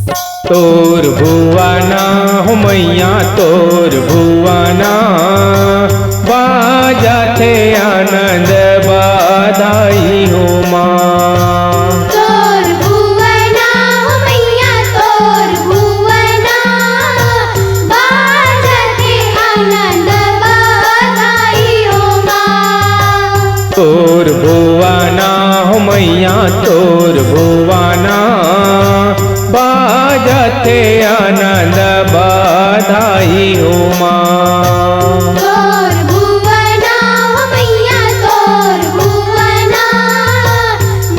तोर भुवना हो मैया तोर भुवना बाजते आनंद बधाई हो माँ। तोर भुवना हो मैया तोर भुवना बाजते आनंद बधाई हो माँ। तोर भुवना हो मैया तोर भुवना बाजते आनंद बधाई हो माँ। तोर भुवना हो मैया तोर भुवना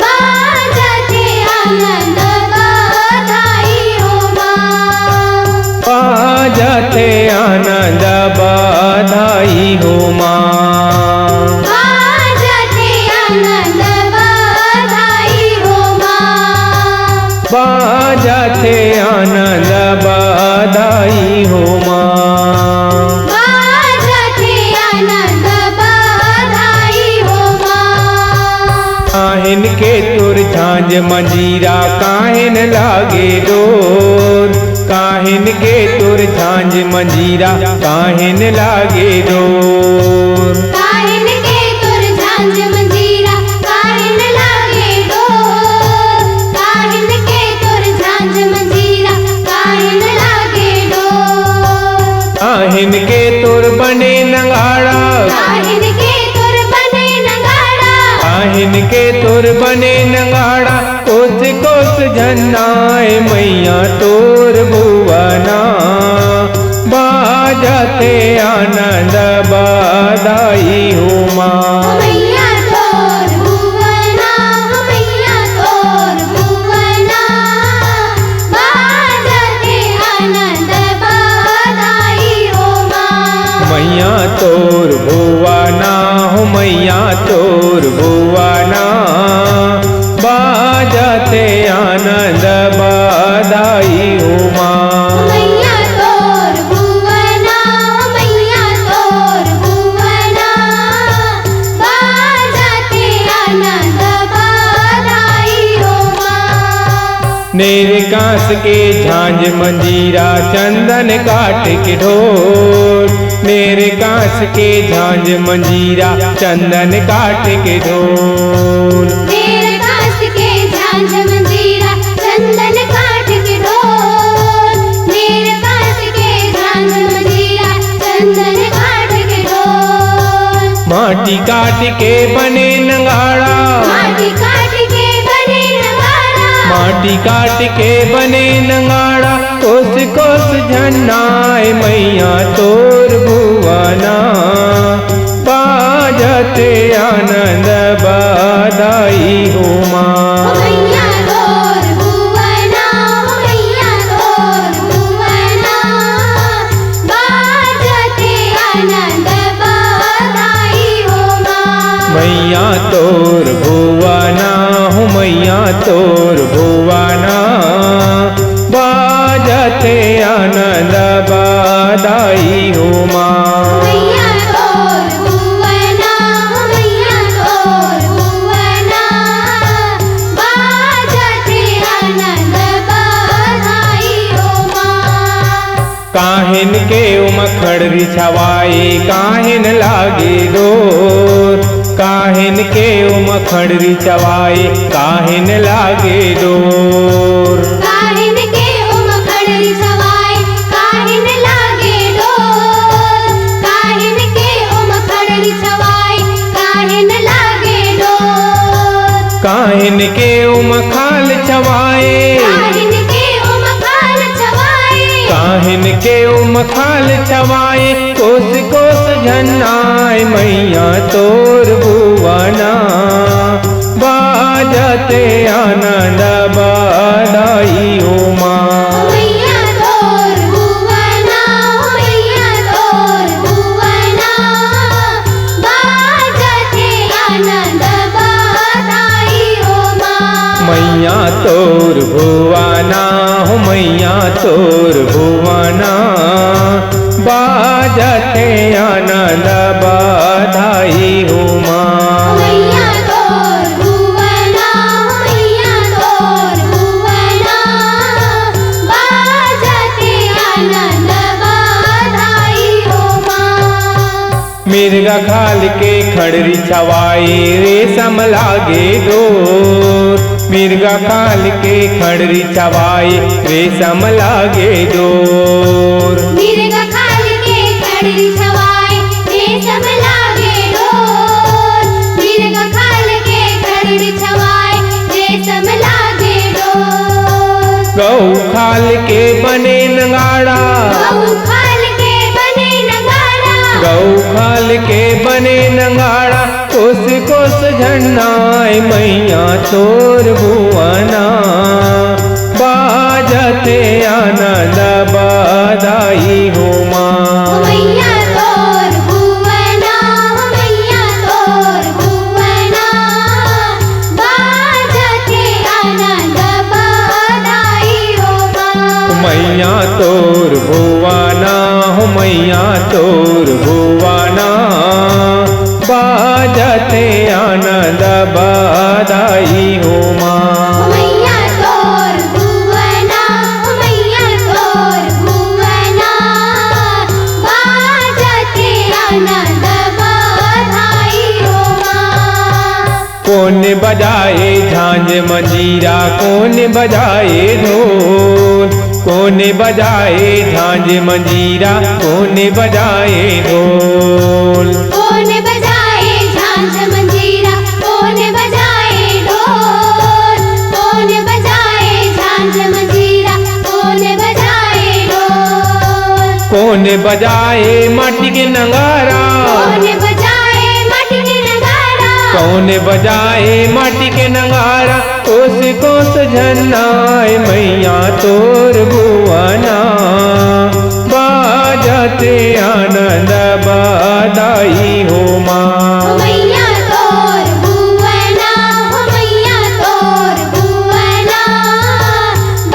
बाजते आनंद बधाई हो माँ। बाजते आनंद बधाई हो माँ। बाजते आनंद बधाई हो माँ। बाजते आनंद बधाई हो माँ। बाजते आनंद बधाई हो माँ। काहिन के तुर झांझ मंजीरा काहिन लागे डोर। काहिन के तुर झांझ मंजीरा काहिन लागे डोर। काहिन के तुर झांझ मंजीरा काहिन लागे डोर। काहिन के तुर झांझ मंजीरा काहिन लागे डोर। काहिन के तुर बने नगाड़ा। काहिन के तुर बने नगाड़ा। काहिन के तुर बने नगाड़ा कोस कोस झन्नाए मैया तोर भुवना बाजते आनंद बधाई हो माँ। मैया तोर भुवना हो मैया तोर भुवना बाजते आनंद बधाई हो माँ। मैया तोर भुवना हो मैया तोर भुवना बाजते आनंद बधाई हो माँ। मैया तोर भुवना हो मैया तोर भुवना बाजते आनंद बधाई हो माँ। नेर कांस के झांझ मंजीरा चंदन काट के ढोल। नेर कांस के झांझ मंजीरा चंदन काट के ढोल। नेर कांस के झांझ मंजीरा चंदन काट के ढोल। नेर कांस के झांझ मंजीरा चंदन काट के ढोल। माटी काट के बने नगाड़ा। माटी काट के बने नगाड़ा। माटी काट के बने नगाड़ा कोस कोस झन्नाए मैया तोर भुवना बाजते आनंद बधाई हो माँ। मैया तोर भुवना हो मैया तोर भुवना बाजते आनंद बधाई हो माँ। मैया तोर भुवना हो मैया तोर भुवना बाजते आनंद बधाई हो माँ। मैया तोर भुवना हो मैया तोर भुवना बाजते आनंद बधाई हो माँ। काहिन के उमखड़ छवाए काहिन लागे डोर। काहिन के उमखड़ छवाए काहिन लागे डोर। काहिन के उमखड़ सवाए काहिन लागे डोर। काहिन के उमखड़ सवाए काहिन लागे डोर। काहिन के उमखाल छवाए। काहिन के उमखाल छवाए। काहिन के उमखाल छवाए कोस कोस झन्नाए मैया तोर भुवना बाजते आनंद बधाई हो माँ। मैया तोर भुवना हो मैया तोर भुवना बाजते आनंद बधाई हो माँ। मैया तोर भुवना हो मैया तोर भुवना बाजते आनंद बधाई हो माँ। मैया तोर भुवना हो मैया तोर भुवना मिर्गा खाल के खड़री छवाए रेशम लागे डोर। मिर्गा खाल के खड़री छवाए रेशम लागे डोर। मिर्गा खाल के खड़री छवाए रेशम लागे डोर। मिर्गा खाल के खड़री छवाए रेशम लागे डोर। गऊ खाल के बने नगाड़ा। गऊ खाल के बने नगाड़ा। गऊ खाल के बने नगाड़ा कोस कोस झन्नाय मैया तोर भुवना। बाजते आनंद बधाई हो माँ। मैया तोर भुवना। मैया तोर भुवना। बाजते आनंद बधाई हो माँ। मैया तोर भुवना हो मैया तोर भुवना। बाजते आनंद बधाई हो माँ। मैया तोर भुवना। मैया तोर भुवना। बाजते आनंद बधाई हो माँ। कौन बजाए झांझ मंजीरा कौन बजाए ढोल। कौन बजाए झांझ मंजीरा कौन बजाए ढोल। कौन बजाए झांझ मंजीरा कौन बजाए ढोल। कौन बजाए झांझ मंजीरा कौन बजाए ढोल। कौन बजाए माटी के नगारा। कौन बजाए माटी के नगाड़ा। कौन बजाए माटी के नगारा कोस कोस झन्नाय मैया तोर भुवना। बाजते आनंद बधाई हो माँ। मैया तोर भुवना। मैया तोर भुवना।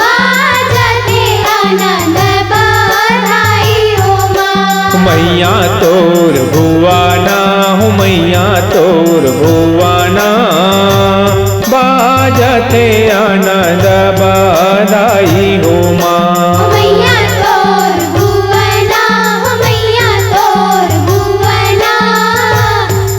बाजते आनंद बधाई हो माँ। मैया तोर भुवना हो मैया तोर भुवना। बाजते आनंद बधाई हो माँ। मैया तोर भुवना। मैया तोर भुवना।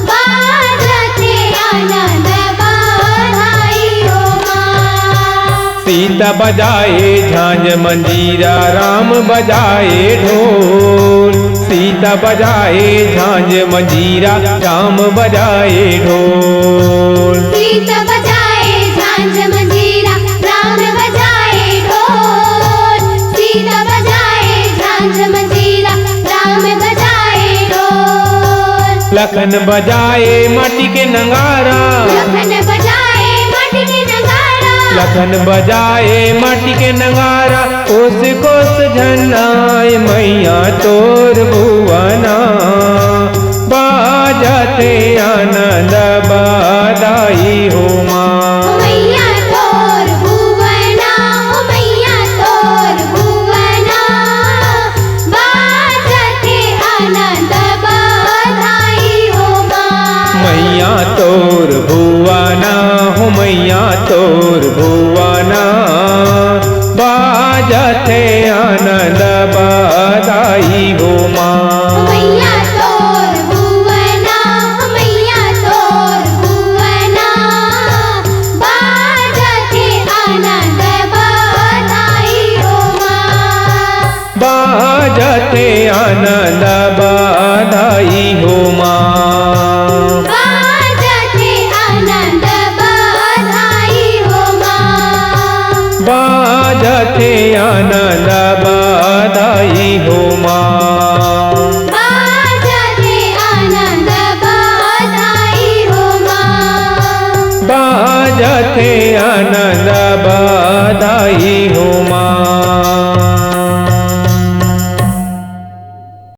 बाजते आनंद बधाई हो माँ। सीता बजाए झांझ मंजीरा राम बजाए ढोल। सीता बजाए झांझ मंजीरा राम बजाए ढोल। सीता बजाए झांझ मंजीरा राम बजाए ढोल। सीता बजाए झांझ मंजीरा राम बजाए ढोल। लखन बजाए माटी के नगारा। लखन बजाए माटी के नगाड़ा। लखन बजाए माटी के नगारा कोस कोस झन्नाय मैया तोर भुवना। बाजते आनंद बधाई हो माँ। मैया तोर भुवना। मैया तोर भुवना। बाजते आनंद बधाई हो माँ। मैया तोर भुवना हो मैया तोर भुवना। बाजते आनंद बधाई हो माँ। मैया तोर भुवना। मैया तोर भुवना। बाजते आनंद बधाई हो माँ। बाजते आनंद बधाई हो माँ। बाजते आनंद बधाई हो माँ। बाजते आनंद बधाई हो माँ। बाजते आनंद बधाई हो माँ। बाजते आनंद बधाई हो